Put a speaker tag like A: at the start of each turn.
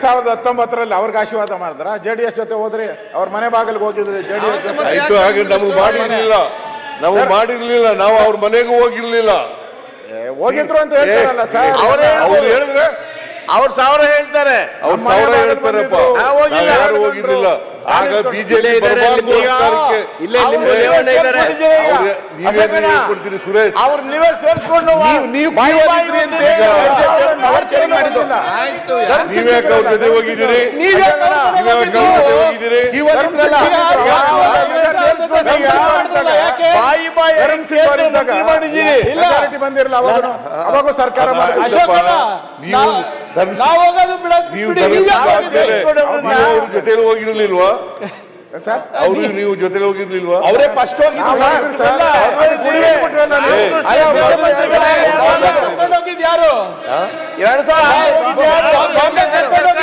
A: 2019ರಲ್ಲಿ ಅವ್ರಿಗೆ ಆಶೀರ್ವಾದ ಮಾಡಿದ್ರ ಜೆಡಿಎಸ್ ಜೊತೆ ಹೋದ್ರಿ ಅವ್ರ ಮನೆ ಬಾಗಿಲಿಗೆ ಹೋಗಿದ್ರಿ ಜೆಡಿಎಸ್ ಜೊತೆ
B: ಆಯ್ತು. ಹಾಗೆ ನಮಗೆ ಮಾಡಿರ್ಲಿಲ್ಲ ನಾವು ಅವ್ರ ಮನೆಗೂ ಹೋಗಿರ್ಲಿಲ್ಲ.
A: ಹೋಗಿದ್ರು ಅಂತ ಹೇಳ್ತಾರಲ್ಲ ಸರ್.
B: ಅವ್ರು ಹೇಳಿದ್ರೆ
C: ಅವ್ರು 1000 ಹೇಳ್ತಾರೆ,
B: ಅವ್ರು 1000 ಹೇಳ್ತಾರಪ್ಪ. ಯಾರು ಹೋಗಿರ್ಲಿಲ್ಲ. ಆಗ ಬಿಜೆಪಿ ಕೊಡ್ತೀರಿ ಸುರೇಶ್.
C: ಅವ್ರು ನೀವೇ ಸೇರಿಸ್ಕೊಂಡು
B: ನೀವ್ಯಾಕೆ ಅವ್ರ ಜೊತೆ ಹೋಗಿದ್ದೀರಿ?
A: ಬಂದಿರಲ್ಲ ಅವಾಗೂ ಸರ್ಕಾರ
B: ಜೊತೆಲಿ ಹೋಗಿರ್ಲಿಲ್ವಾ
A: ಸರ್?
B: ಅವ್ರು ನೀವು ಜೊತೆಲಿ ಹೋಗಿರ್ಲಿಲ್ವಾ?
A: ಅವರೇ ಫಸ್ಟ್
C: ಯಾರು 2000